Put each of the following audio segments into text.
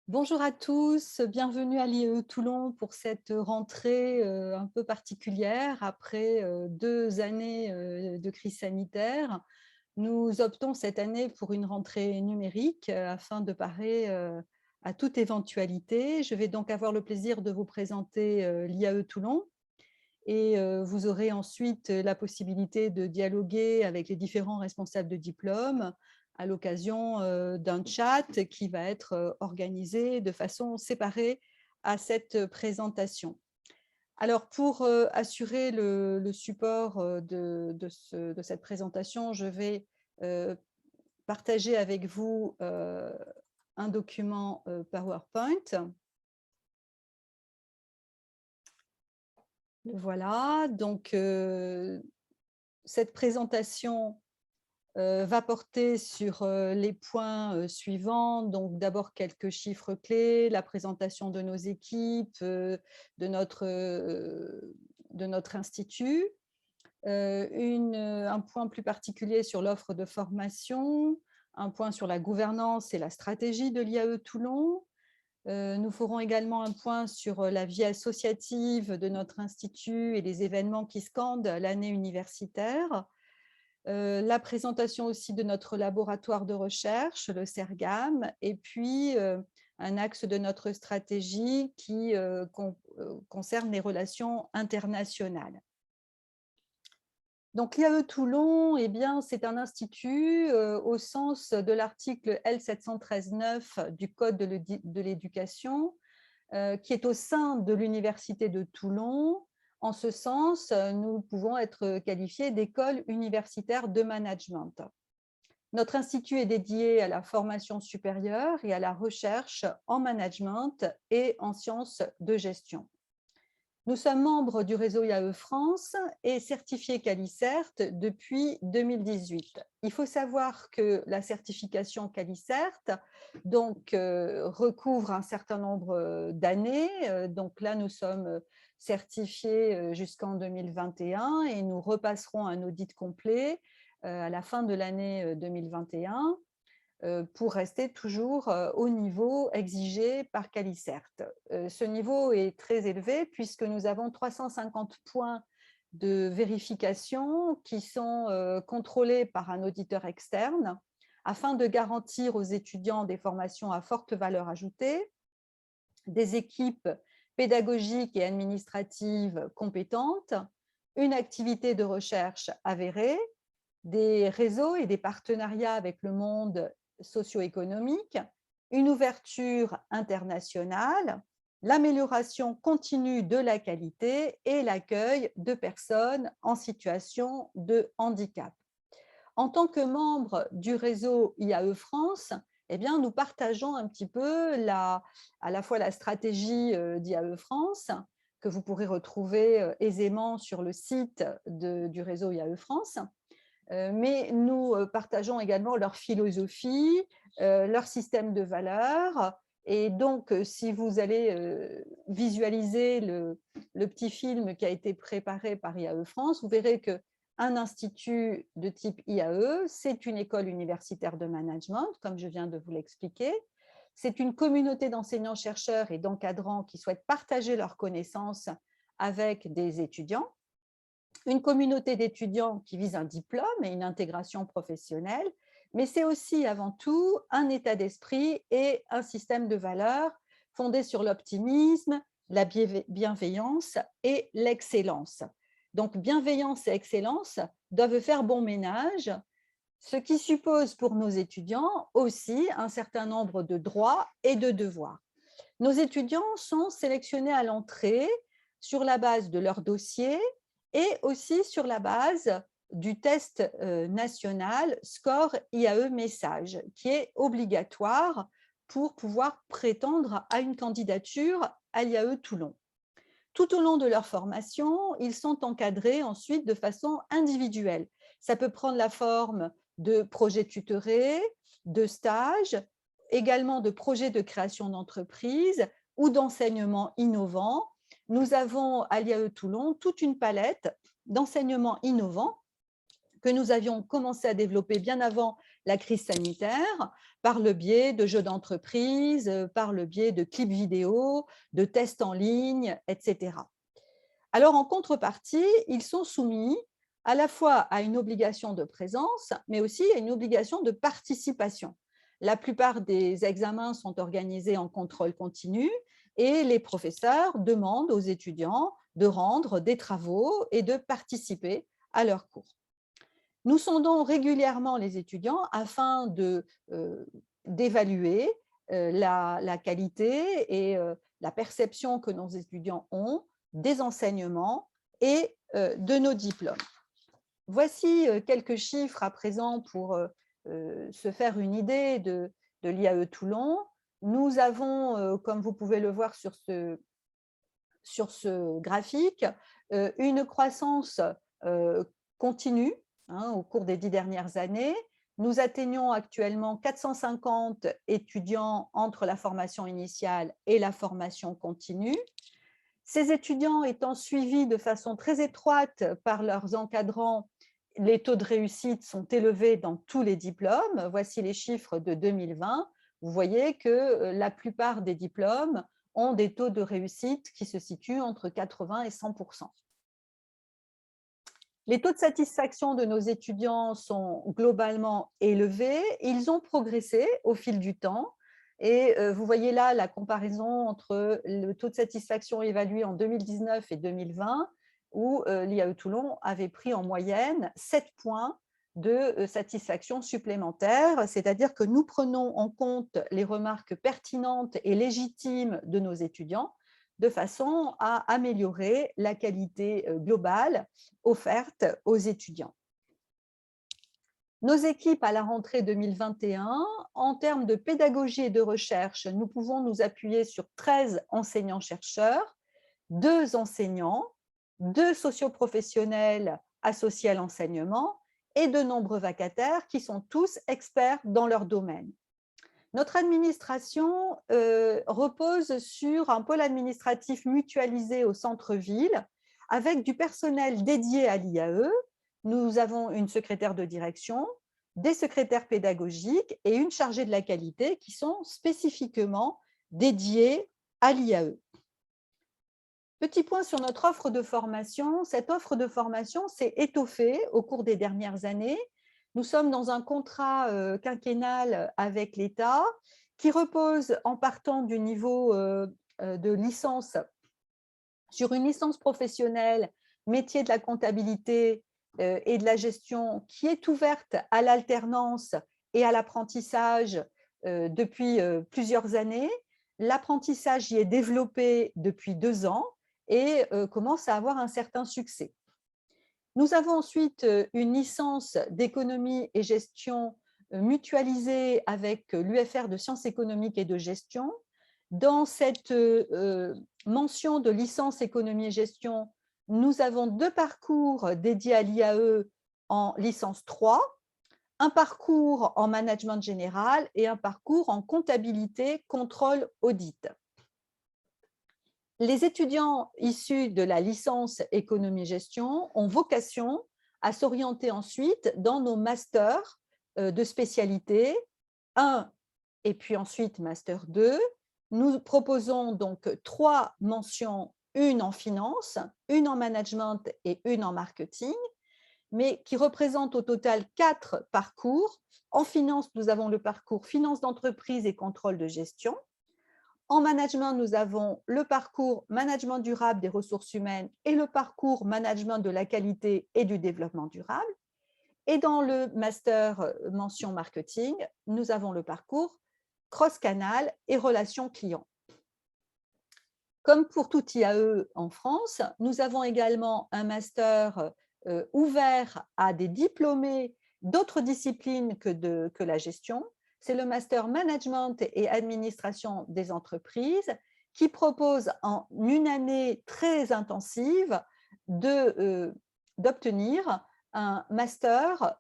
Bonjour à tous, bienvenue à l'IAE Toulon pour cette rentrée un peu particulière. Après 2 années de crise sanitaire, nous optons cette année pour une rentrée numérique afin de parer à toute éventualité. Je vais donc avoir le plaisir de vous présenter l'IAE Toulon et vous aurez ensuite la possibilité de dialoguer avec les différents responsables de diplôme à l'occasion d'un chat qui va être organisé de façon séparée à cette présentation. Alors, pour assurer le support de cette présentation, je vais partager avec vous un document PowerPoint. Voilà, donc cette présentation va porter sur les points suivants. Donc, d'abord, quelques chiffres clés, la présentation de nos équipes, de notre institut, un point plus particulier sur l'offre de formation, un point sur la gouvernance et la stratégie de l'IAE Toulon. Nous ferons également un point sur la vie associative de notre institut et les événements qui scandent l'année universitaire. La présentation aussi de notre laboratoire de recherche, le CERGAM, et puis un axe de notre stratégie qui concerne les relations internationales. Donc l'IAE Toulon, eh bien, c'est un institut au sens de l'article L713-9 du Code de l'éducation, qui est au sein de l'Université de Toulon. En ce sens, nous pouvons être qualifiés d'école universitaire de management. Notre institut est dédié à la formation supérieure et à la recherche en management et en sciences de gestion. Nous sommes membres du réseau IAE France et certifiés CALICERT depuis 2018. Il faut savoir que la certification CALICERT recouvre un certain nombre d'années. Donc là, nous sommes certifiés jusqu'en 2021 et nous repasserons un audit complet à la fin de l'année 2021 pour rester toujours au niveau exigé par CALICERT. Ce niveau est très élevé puisque nous avons 350 points de vérification qui sont contrôlés par un auditeur externe afin de garantir aux étudiants des formations à forte valeur ajoutée, des équipes pédagogiques et administratives compétentes, une activité de recherche avérée, des réseaux et des partenariats avec le monde socio-économique, une ouverture internationale, l'amélioration continue de la qualité et l'accueil de personnes en situation de handicap. En tant que membre du réseau IAE France, eh bien, nous partageons un petit peu à la fois la stratégie d'IAE France, que vous pourrez retrouver aisément sur le site du réseau IAE France, mais nous partageons également leur philosophie, leur système de valeurs. Et donc, si vous allez visualiser le petit film qui a été préparé par IAE France, vous verrez qu'un institut de type IAE, c'est une école universitaire de management, comme je viens de vous l'expliquer. C'est une communauté d'enseignants-chercheurs et d'encadrants qui souhaitent partager leurs connaissances avec des étudiants, une communauté d'étudiants qui vise un diplôme et une intégration professionnelle, mais c'est aussi avant tout un état d'esprit et un système de valeurs fondé sur l'optimisme, la bienveillance et l'excellence. Donc, bienveillance et excellence doivent faire bon ménage, ce qui suppose pour nos étudiants aussi un certain nombre de droits et de devoirs. Nos étudiants sont sélectionnés à l'entrée sur la base de leur dossier et aussi sur la base du test national Score IAE Message, qui est obligatoire pour pouvoir prétendre à une candidature à l'IAE Toulon. Tout au long de leur formation, ils sont encadrés ensuite de façon individuelle. Ça peut prendre la forme de projets tutorés, de stages, également de projets de création d'entreprise ou d'enseignement innovant. Nous avons à l'IAE Toulon toute une palette d'enseignements innovants que nous avions commencé à développer bien avant la crise sanitaire par le biais de jeux d'entreprise, par le biais de clips vidéo, de tests en ligne, etc. Alors, en contrepartie, ils sont soumis à la fois à une obligation de présence, mais aussi à une obligation de participation. La plupart des examens sont organisés en contrôle continu et les professeurs demandent aux étudiants de rendre des travaux et de participer à leurs cours. Nous sondons régulièrement les étudiants afin d'évaluer la qualité et la perception que nos étudiants ont des enseignements et de nos diplômes. Voici quelques chiffres à présent pour se faire une idée de l'IAE Toulon. Nous avons, comme vous pouvez le voir sur ce graphique, une croissance continue au cours des 10 dernières années. Nous atteignons actuellement 450 étudiants entre la formation initiale et la formation continue. Ces étudiants étant suivis de façon très étroite par leurs encadrants, les taux de réussite sont élevés dans tous les diplômes. Voici les chiffres de 2020. Vous voyez que la plupart des diplômes ont des taux de réussite qui se situent entre 80 et 100%. Les taux de satisfaction de nos étudiants sont globalement élevés. Ils ont progressé au fil du temps. Et vous voyez là la comparaison entre le taux de satisfaction évalué en 2019 et 2020, où l'IAE Toulon avait pris en moyenne 7 points de satisfaction supplémentaire, c'est-à-dire que nous prenons en compte les remarques pertinentes et légitimes de nos étudiants de façon à améliorer la qualité globale offerte aux étudiants. Nos équipes à la rentrée 2021, en termes de pédagogie et de recherche, nous pouvons nous appuyer sur 13 enseignants-chercheurs, 2 enseignants, 2 socioprofessionnels associés à l'enseignement et de nombreux vacataires qui sont tous experts dans leur domaine. Notre administration repose sur un pôle administratif mutualisé au centre-ville avec du personnel dédié à l'IAE. Nous avons une secrétaire de direction, des secrétaires pédagogiques et une chargée de la qualité qui sont spécifiquement dédiés à l'IAE. Petit point sur notre offre de formation. Cette offre de formation s'est étoffée au cours des dernières années. Nous sommes dans un contrat quinquennal avec l'État qui repose en partant du niveau de licence sur une licence professionnelle métier de la comptabilité et de la gestion qui est ouverte à l'alternance et à l'apprentissage depuis plusieurs années. L'apprentissage y est développé depuis 2 ans et commence à avoir un certain succès. Nous avons ensuite une licence d'économie et gestion mutualisée avec l'UFR de sciences économiques et de gestion. Dans cette mention de licence économie et gestion, nous avons 2 parcours dédiés à l'IAE en licence 3, un parcours en management général et un parcours en comptabilité, contrôle, audit. Les étudiants issus de la licence économie-gestion ont vocation à s'orienter ensuite dans nos masters de spécialité 1 et puis ensuite master 2. Nous proposons donc 3 mentions, une en finance, une en management et une en marketing, mais qui représentent au total 4 parcours. En finance, nous avons le parcours finance d'entreprise et contrôle de gestion. En management, nous avons le parcours management durable des ressources humaines et le parcours management de la qualité et du développement durable. Et dans le master mention marketing, nous avons le parcours cross-canal et relations clients. Comme pour tout IAE en France, nous avons également un master ouvert à des diplômés d'autres disciplines que la gestion. C'est le master management et administration des entreprises qui propose en une année très intensive d'obtenir un master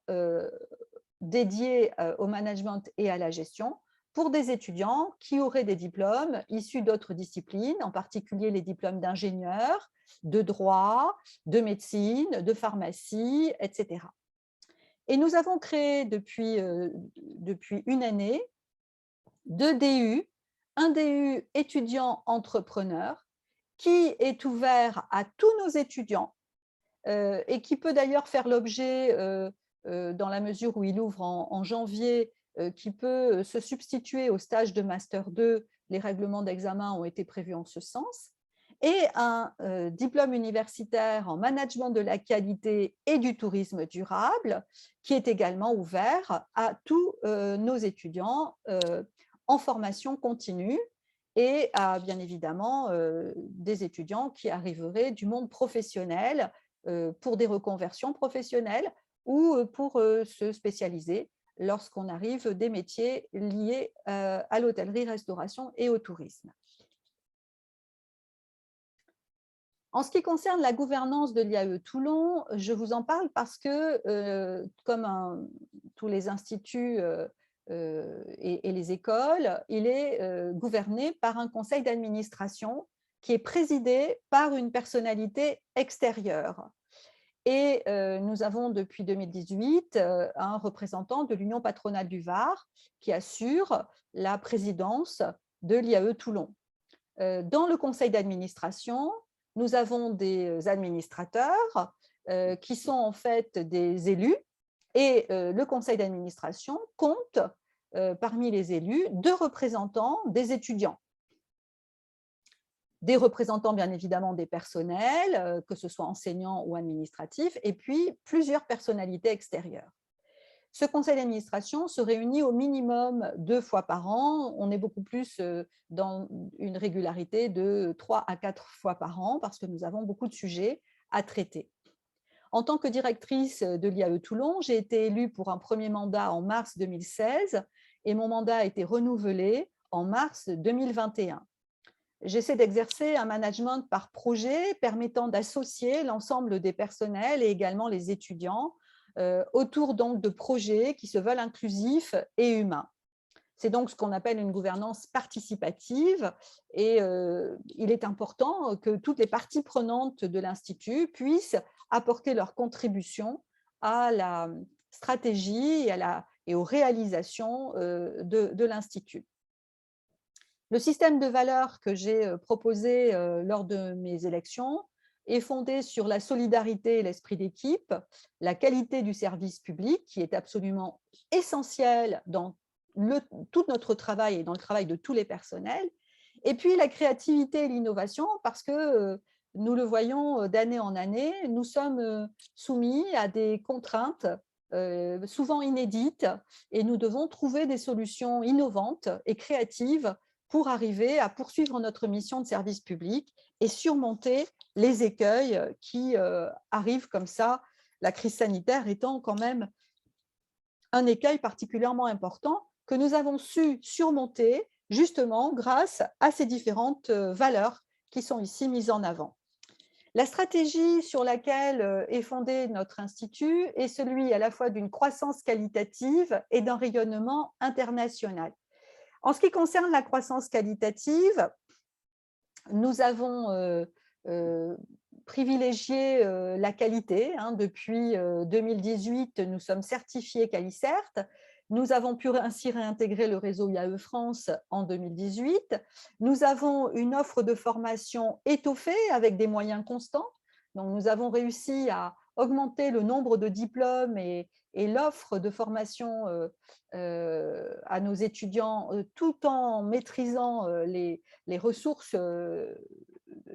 dédié au management et à la gestion pour des étudiants qui auraient des diplômes issus d'autres disciplines, en particulier les diplômes d'ingénieur, de droit, de médecine, de pharmacie, etc. Et nous avons créé depuis une année 2 DU, un DU étudiant entrepreneur qui est ouvert à tous nos étudiants et qui peut d'ailleurs faire l'objet, dans la mesure où il ouvre en janvier, qui peut se substituer au stage de Master 2. Les règlements d'examen ont été prévus en ce sens. Et un diplôme universitaire en management de la qualité et du tourisme durable, qui est également ouvert à tous nos étudiants en formation continue et à, bien évidemment, des étudiants qui arriveraient du monde professionnel pour des reconversions professionnelles ou pour se spécialiser lorsqu'on arrive des métiers liés à l'hôtellerie, restauration et au tourisme. En ce qui concerne la gouvernance de l'IAE Toulon, je vous en parle parce que, comme tous les instituts et les écoles, il est gouverné par un conseil d'administration qui est présidé par une personnalité extérieure. Et nous avons depuis 2018 un représentant de l'Union patronale du Var qui assure la présidence de l'IAE Toulon. Dans le conseil d'administration, nous avons des administrateurs qui sont en fait des élus et le conseil d'administration compte parmi les élus 2 représentants des étudiants. Des représentants bien évidemment des personnels, que ce soit enseignants ou administratifs, et puis plusieurs personnalités extérieures. Ce conseil d'administration se réunit au minimum 2 fois par an. On est beaucoup plus dans une régularité de 3 à 4 fois par an parce que nous avons beaucoup de sujets à traiter. En tant que directrice de l'IAE Toulon, j'ai été élue pour un premier mandat en mars 2016 et mon mandat a été renouvelé en mars 2021. J'essaie d'exercer un management par projet permettant d'associer l'ensemble des personnels et également les étudiants autour donc de projets qui se veulent inclusifs et humains. C'est donc ce qu'on appelle une gouvernance participative et il est important que toutes les parties prenantes de l'Institut puissent apporter leur contribution à la stratégie et aux réalisations de l'Institut. Le système de valeurs que j'ai proposé lors de mes élections est fondé sur la solidarité et l'esprit d'équipe, la qualité du service public, qui est absolument essentiel dans tout notre travail et dans le travail de tous les personnels, et puis la créativité et l'innovation, parce que nous le voyons d'année en année, nous sommes soumis à des contraintes souvent inédites, et nous devons trouver des solutions innovantes et créatives pour arriver à poursuivre notre mission de service public et surmonter les écueils qui arrivent comme ça, la crise sanitaire étant quand même un écueil particulièrement important que nous avons su surmonter justement grâce à ces différentes valeurs qui sont ici mises en avant. La stratégie sur laquelle est fondé notre institut est celui à la fois d'une croissance qualitative et d'un rayonnement international. En ce qui concerne la croissance qualitative, nous avons privilégié la qualité. Depuis 2018, nous sommes certifiés Qualicert. Nous avons pu ainsi réintégrer le réseau IAE France en 2018. Nous avons une offre de formation étoffée avec des moyens constants. Donc, nous avons réussi à augmenter le nombre de diplômes et l'offre de formation à nos étudiants tout en maîtrisant les ressources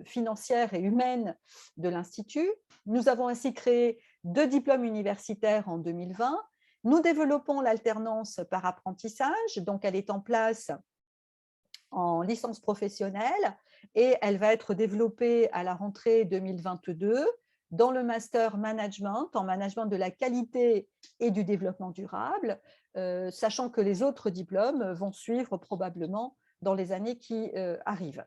financières et humaines de l'Institut. Nous avons ainsi créé 2 diplômes universitaires en 2020. Nous développons l'alternance par apprentissage, donc elle est en place en licence professionnelle et elle va être développée à la rentrée 2022 dans le master management, en management de la qualité et du développement durable, sachant que les autres diplômes vont suivre probablement dans les années qui arrivent.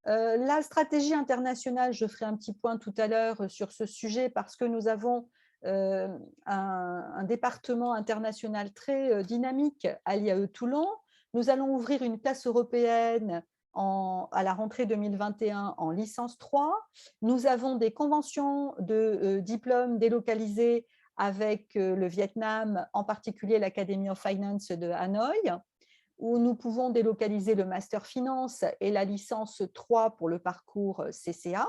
La stratégie internationale, je ferai un petit point tout à l'heure sur ce sujet parce que nous avons un département international très dynamique à l'IAE Toulon. Nous allons ouvrir une place européenne à la rentrée 2021 en licence 3. Nous avons des conventions de diplômes délocalisés avec le Vietnam, en particulier l'Academy of Finance de Hanoï, où nous pouvons délocaliser le Master Finance et la licence 3 pour le parcours CCA.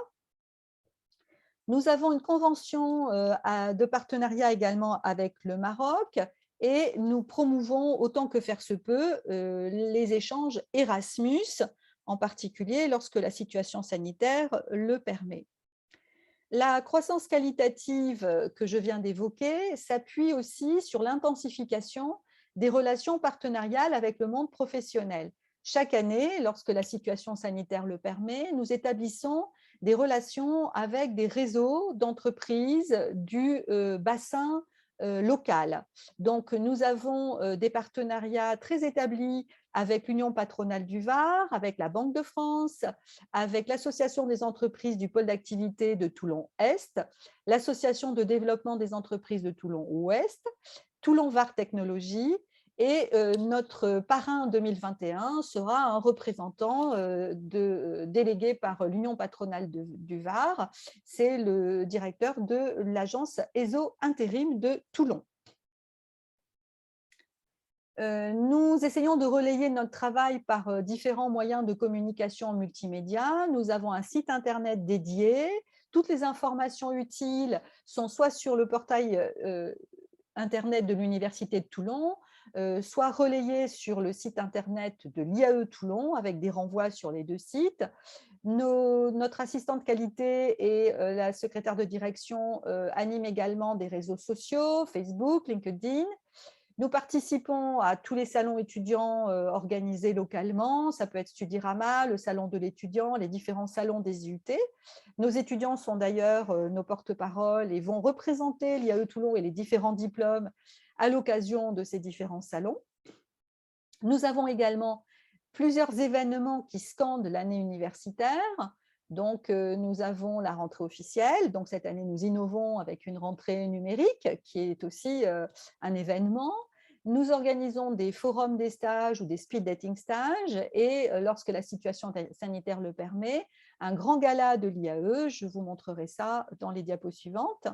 Nous avons une convention de partenariat également avec le Maroc et nous promouvons autant que faire se peut les échanges Erasmus, en particulier lorsque la situation sanitaire le permet. La croissance qualitative que je viens d'évoquer s'appuie aussi sur l'intensification des relations partenariales avec le monde professionnel. Chaque année, lorsque la situation sanitaire le permet, nous établissons des relations avec des réseaux d'entreprises du bassin local. Donc, nous avons des partenariats très établis avec l'Union patronale du Var, avec la Banque de France, avec l'Association des entreprises du pôle d'activité de Toulon-Est, l'Association de développement des entreprises de Toulon-Ouest, Toulon-Var Technologies, et notre parrain 2021 sera un représentant délégué par l'Union patronale du Var, c'est le directeur de l'agence ESO Intérim de Toulon. Nous essayons de relayer notre travail par différents moyens de communication multimédia. Nous avons un site internet dédié. Toutes les informations utiles sont soit sur le portail internet de l'Université de Toulon, soit relayées sur le site internet de l'IAE Toulon avec des renvois sur les deux sites. Notre assistante qualité et la secrétaire de direction animent également des réseaux sociaux, Facebook, LinkedIn. Nous participons à tous les salons étudiants organisés localement. Ça peut être Studirama, le salon de l'étudiant, les différents salons des IUT. Nos étudiants sont d'ailleurs nos porte-paroles et vont représenter l'IAE Toulon et les différents diplômes à l'occasion de ces différents salons. Nous avons également plusieurs événements qui scandent l'année universitaire. Donc, nous avons la rentrée officielle. Donc, cette année, nous innovons avec une rentrée numérique qui est aussi un événement. Nous organisons des forums des stages ou des speed dating stages et lorsque la situation sanitaire le permet, un grand gala de l'IAE. Je vous montrerai ça dans les diapos suivantes.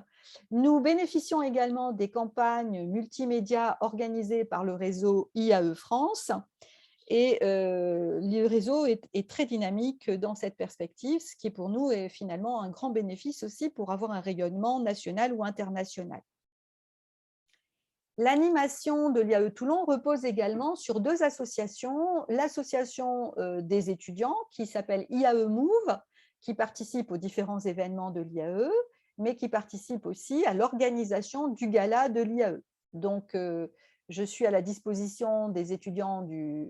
Nous bénéficions également des campagnes multimédia organisées par le réseau IAE France. Et le réseau est très dynamique dans cette perspective, ce qui pour nous est finalement un grand bénéfice aussi pour avoir un rayonnement national ou international. L'animation de l'IAE Toulon repose également sur deux associations. L'association des étudiants qui s'appelle IAE Move, qui participe aux différents événements de l'IAE, mais qui participe aussi à l'organisation du gala de l'IAE. Donc, je suis à la disposition des étudiants du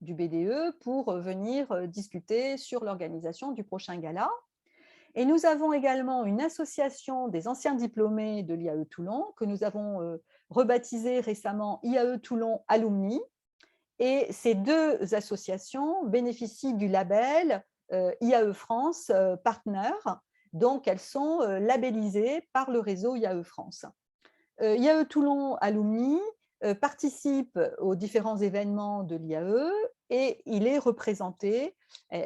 BDE pour venir discuter sur l'organisation du prochain gala. Et nous avons également une association des anciens diplômés de l'IAE Toulon que nous avons rebaptisée récemment IAE Toulon Alumni. Et ces deux associations bénéficient du label IAE France Partner. Donc, elles sont labellisées par le réseau IAE France. IAE Toulon Alumni participe aux différents événements de l'IAE et il est représenté,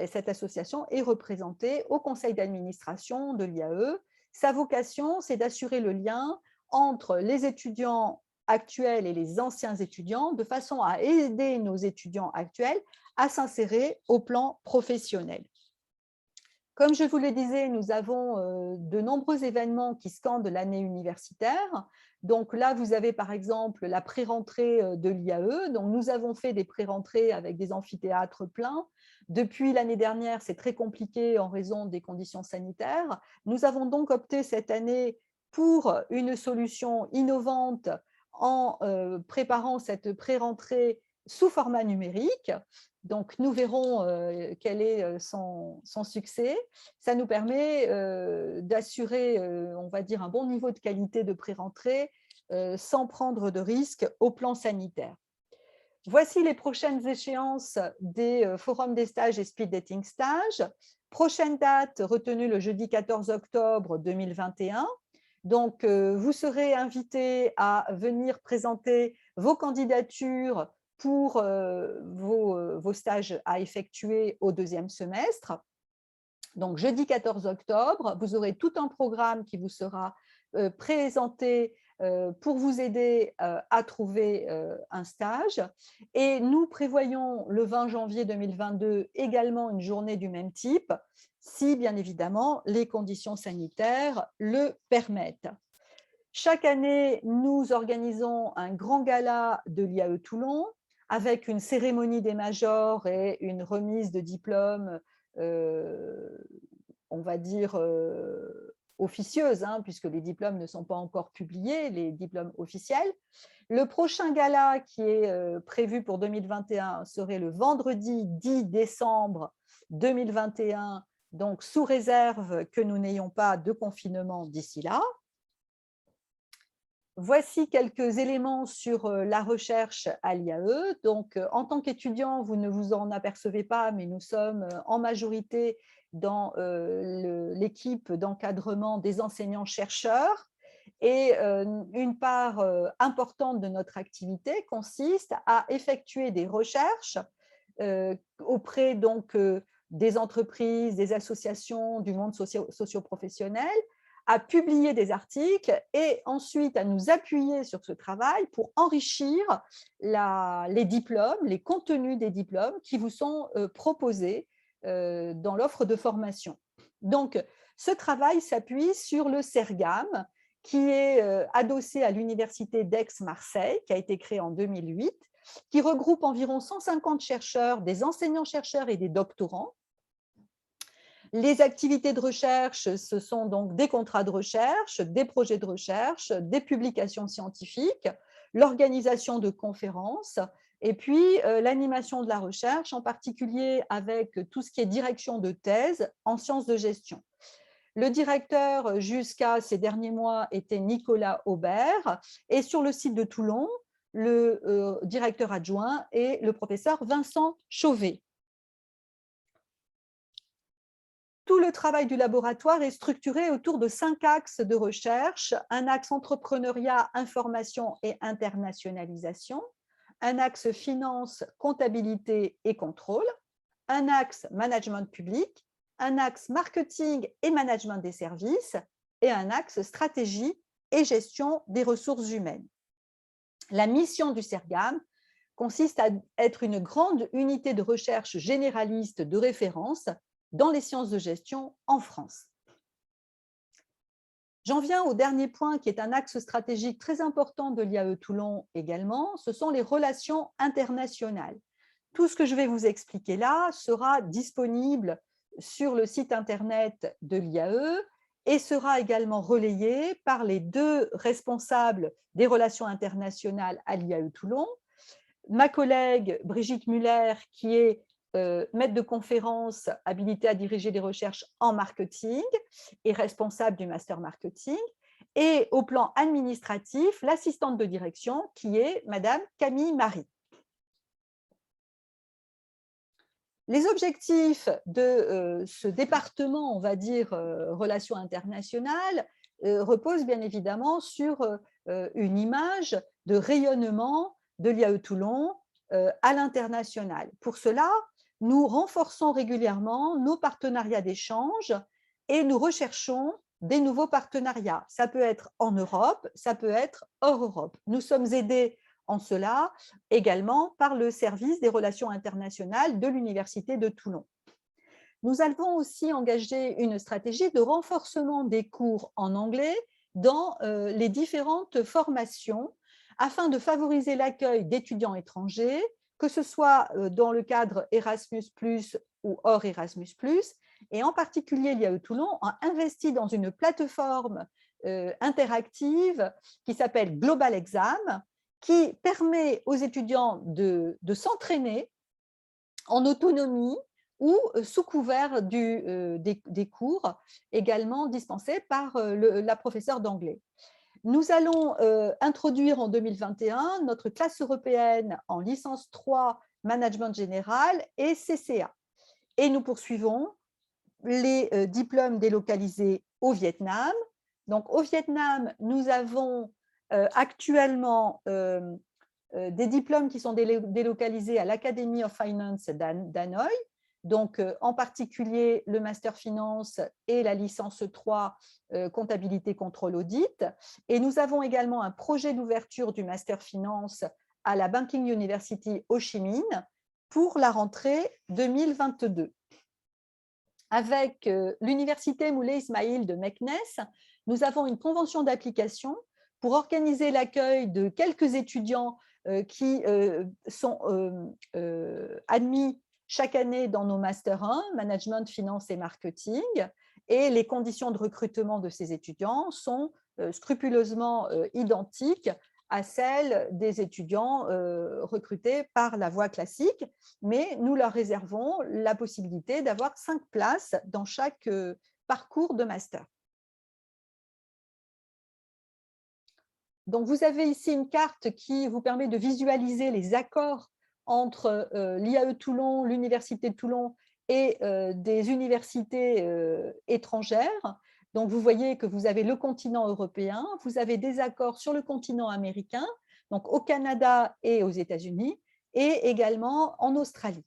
cette association est représentée au conseil d'administration de l'IAE. Sa vocation, c'est d'assurer le lien entre les étudiants actuels et les anciens étudiants de façon à aider nos étudiants actuels à s'insérer au plan professionnel. Comme je vous le disais, nous avons de nombreux événements qui scandent l'année universitaire. Donc là, vous avez par exemple la pré-rentrée de l'IAE. Donc nous avons fait des pré-rentrées avec des amphithéâtres pleins. Depuis l'année dernière, c'est très compliqué en raison des conditions sanitaires. Nous avons donc opté cette année pour une solution innovante en préparant cette pré-rentrée sous format numérique. Donc, nous verrons quel est son succès. Ça nous permet d'assurer, on va dire, un bon niveau de qualité de pré-rentrée sans prendre de risques au plan sanitaire. Voici les prochaines échéances des forums des stages et speed dating stages. Prochaine date retenue le jeudi 14 octobre 2021. Donc, vous serez invités à venir présenter vos candidatures pour vos stages à effectuer au deuxième semestre. Donc, jeudi 14 octobre, vous aurez tout un programme qui vous sera présenté pour vous aider à trouver un stage. Et nous prévoyons le 20 janvier 2022 également une journée du même type, si bien évidemment les conditions sanitaires le permettent. Chaque année, nous organisons un grand gala de l'IAE Toulon avec une cérémonie des majors et une remise de diplômes, on va dire, officieuse, hein, puisque les diplômes ne sont pas encore publiés, les diplômes officiels. Le prochain gala qui est prévu pour 2021 serait le vendredi 10 décembre 2021, donc sous réserve que nous n'ayons pas de confinement d'ici là. Voici quelques éléments sur la recherche à l'IAE. Donc, en tant qu'étudiant, vous ne vous en apercevez pas, mais nous sommes en majorité dans l'équipe d'encadrement des enseignants-chercheurs. Et une part importante de notre activité consiste à effectuer des recherches auprès donc, des entreprises, des associations, du monde socio-professionnel, à publier des articles et ensuite à nous appuyer sur ce travail pour enrichir les diplômes, les contenus des diplômes qui vous sont proposés dans l'offre de formation. Donc, ce travail s'appuie sur le CERGAM, qui est adossé à l'Université d'Aix-Marseille, qui a été créé en 2008, qui regroupe environ 150 chercheurs, des enseignants-chercheurs et des doctorants. Les activités de recherche, ce sont donc des contrats de recherche, des projets de recherche, des publications scientifiques, l'organisation de conférences et puis l'animation de la recherche, en particulier avec tout ce qui est direction de thèse en sciences de gestion. Le directeur, jusqu'à ces derniers mois, était Nicolas Aubert et sur le site de Toulon, le directeur adjoint est le professeur Vincent Chauvet. Tout le travail du laboratoire est structuré autour de 5 axes de recherche, un axe entrepreneuriat, information et internationalisation, un axe finance, comptabilité et contrôle, un axe management public, un axe marketing et management des services et un axe stratégie et gestion des ressources humaines. La mission du CERGAM consiste à être une grande unité de recherche généraliste de référence dans les sciences de gestion en France. J'en viens au dernier point qui est un axe stratégique très important de l'IAE Toulon également, ce sont les relations internationales. Tout ce que je vais vous expliquer là sera disponible sur le site internet de l'IAE et sera également relayé par les 2 responsables des relations internationales à l'IAE Toulon, ma collègue Brigitte Muller qui est maître de conférence habilité à diriger des recherches en marketing et responsable du master marketing, et au plan administratif, l'assistante de direction qui est Madame Camille Marie. Les objectifs de ce département, on va dire, relations internationales, reposent bien évidemment sur une image de rayonnement de l'IAE Toulon à l'international. Pour cela, nous renforçons régulièrement nos partenariats d'échange et nous recherchons des nouveaux partenariats. Ça peut être en Europe, ça peut être hors Europe. Nous sommes aidés en cela également par le service des relations internationales de l'Université de Toulon. Nous avons aussi engagé une stratégie de renforcement des cours en anglais dans les différentes formations afin de favoriser l'accueil d'étudiants étrangers, que ce soit dans le cadre Erasmus+, ou hors Erasmus+, et en particulier l'IAE Toulon a investi dans une plateforme interactive qui s'appelle Global Exam, qui permet aux étudiants de s'entraîner en autonomie ou sous couvert des cours également dispensés par la professeure d'anglais. Nous allons introduire en 2021 notre classe européenne en licence 3 management général et CCA. Et nous poursuivons les diplômes délocalisés au Vietnam. Donc au Vietnam, nous avons actuellement des diplômes qui sont délocalisés à l'Academy of Finance d'Hanoï, donc en particulier le Master Finance et la licence 3 Comptabilité, Contrôle, Audit. Et nous avons également un projet d'ouverture du Master Finance à la Banking University Ho Chi Minh pour la rentrée 2022. Avec l'Université Moulay Ismail de Meknès, nous avons une convention d'application pour organiser l'accueil de quelques étudiants qui sont admis chaque année dans nos Master 1, Management, Finance et Marketing. Et les conditions de recrutement de ces étudiants sont scrupuleusement identiques à celles des étudiants recrutés par la voie classique, mais nous leur réservons la possibilité d'avoir 5 places dans chaque parcours de master. Donc, vous avez ici une carte qui vous permet de visualiser les accords entre l'IAE Toulon, l'Université de Toulon et des universités étrangères. Donc, vous voyez que vous avez le continent européen, vous avez des accords sur le continent américain, donc au Canada et aux États-Unis, et également en Australie.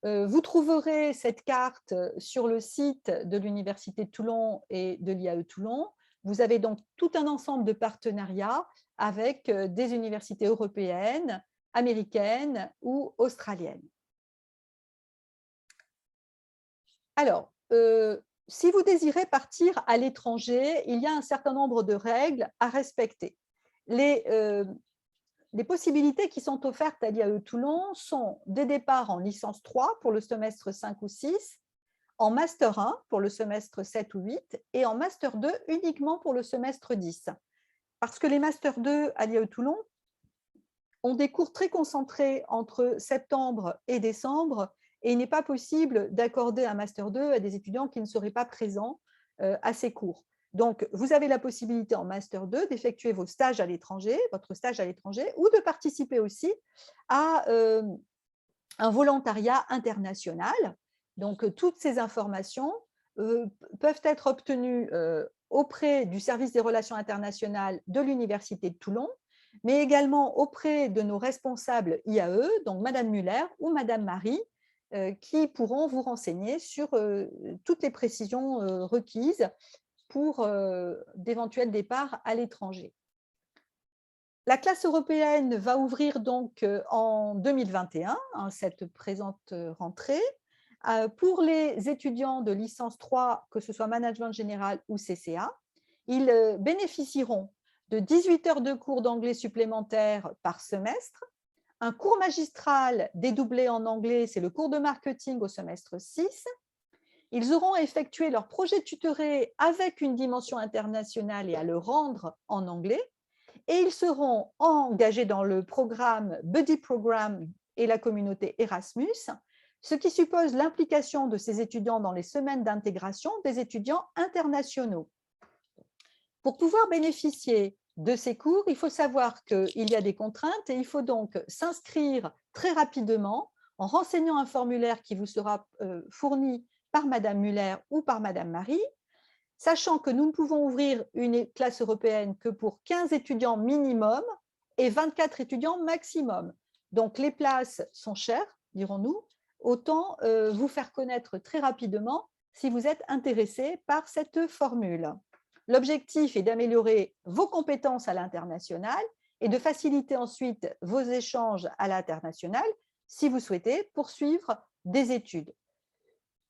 Vous trouverez cette carte sur le site de l'Université de Toulon et de l'IAE Toulon. Vous avez donc tout un ensemble de partenariats avec des universités européennes, américaines ou australiennes. Alors, si vous désirez partir à l'étranger, il y a un certain nombre de règles à respecter. Les possibilités qui sont offertes à l'IAE Toulon sont des départs en licence 3 pour le semestre 5 ou 6, en Master 1 pour le semestre 7 ou 8 et en Master 2 uniquement pour le semestre 10. Parce que les Master 2 à l'IAE Toulon ont des cours très concentrés entre septembre et décembre et il n'est pas possible d'accorder un Master 2 à des étudiants qui ne seraient pas présents à ces cours. Donc, vous avez la possibilité en Master 2 d'effectuer vos stages à l'étranger, votre stage à l'étranger, ou de participer aussi à un volontariat international. Donc, toutes ces informations peuvent être obtenues auprès du service des relations internationales de l'Université de Toulon, mais également auprès de nos responsables IAE, donc Madame Muller ou Madame Marie, qui pourront vous renseigner sur toutes les précisions requises pour d'éventuels départs à l'étranger. La classe européenne va ouvrir donc en 2021, cette présente rentrée. Pour les étudiants de licence 3, que ce soit management général ou CCA, ils bénéficieront de 18 heures de cours d'anglais supplémentaires par semestre, un cours magistral dédoublé en anglais, c'est le cours de marketing au semestre 6. Ils auront effectué leur projet tutoré avec une dimension internationale et à le rendre en anglais. Et ils seront engagés dans le programme Buddy Program et la communauté Erasmus, ce qui suppose l'implication de ces étudiants dans les semaines d'intégration des étudiants internationaux. Pour pouvoir bénéficier de ces cours, il faut savoir qu'il y a des contraintes et il faut donc s'inscrire très rapidement en renseignant un formulaire qui vous sera fourni par Madame Muller ou par Madame Marie, sachant que nous ne pouvons ouvrir une classe européenne que pour 15 étudiants minimum et 24 étudiants maximum. Donc, les places sont chères, dirons-nous, autant vous faire connaître très rapidement si vous êtes intéressé par cette formule. L'objectif est d'améliorer vos compétences à l'international et de faciliter ensuite vos échanges à l'international si vous souhaitez poursuivre des études.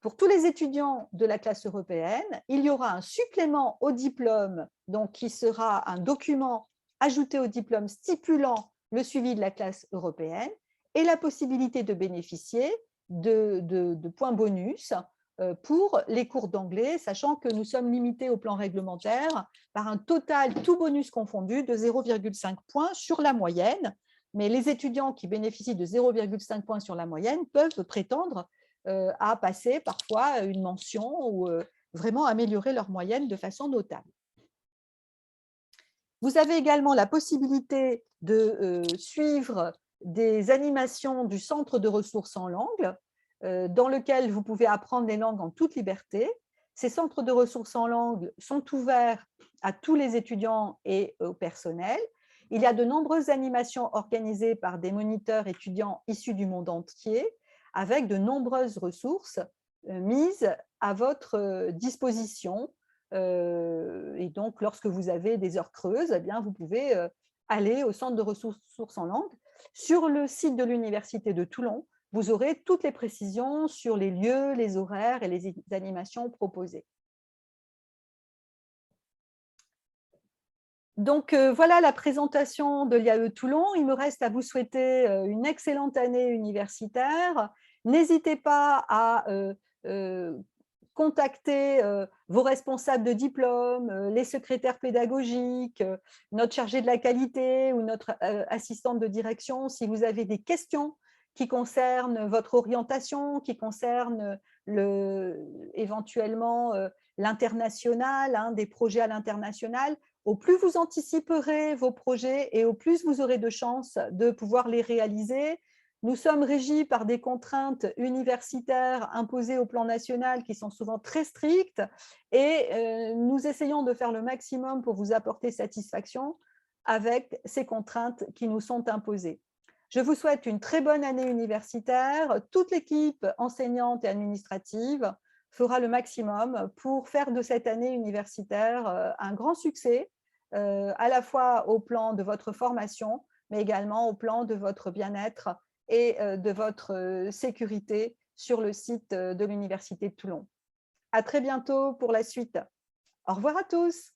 Pour tous les étudiants de la classe européenne, il y aura un supplément au diplôme, donc qui sera un document ajouté au diplôme stipulant le suivi de la classe européenne et la possibilité de bénéficier de points bonus pour les cours d'anglais, sachant que nous sommes limités au plan réglementaire par un total, tout bonus confondu, de 0,5 points sur la moyenne. Mais les étudiants qui bénéficient de 0,5 points sur la moyenne peuvent prétendre à passer parfois une mention ou vraiment améliorer leur moyenne de façon notable. Vous avez également la possibilité de suivre des animations du Centre de ressources en langue, dans lequel vous pouvez apprendre les langues en toute liberté. Ces centres de ressources en langue sont ouverts à tous les étudiants et au personnel. Il y a de nombreuses animations organisées par des moniteurs étudiants issus du monde entier, avec de nombreuses ressources mises à votre disposition. Et donc, lorsque vous avez des heures creuses, eh bien, vous pouvez aller au centre de ressources en langue. Sur le site de l'Université de Toulon, vous aurez toutes les précisions sur les lieux, les horaires et les animations proposées. Donc, voilà la présentation de l'IAE Toulon. Il me reste à vous souhaiter une excellente année universitaire. N'hésitez pas à contacter vos responsables de diplôme, les secrétaires pédagogiques, notre chargé de la qualité ou notre assistante de direction si vous avez des questions qui concernent votre orientation, qui concernent éventuellement l'international, hein, des projets à l'international. Au plus vous anticiperez vos projets et au plus vous aurez de chances de pouvoir les réaliser. Nous sommes régis par des contraintes universitaires imposées au plan national qui sont souvent très strictes et nous essayons de faire le maximum pour vous apporter satisfaction avec ces contraintes qui nous sont imposées. Je vous souhaite une très bonne année universitaire. Toute l'équipe enseignante et administrative fera le maximum pour faire de cette année universitaire un grand succès, à la fois au plan de votre formation, mais également au plan de votre bien-être et de votre sécurité sur le site de l'Université de Toulon. À très bientôt pour la suite. Au revoir à tous.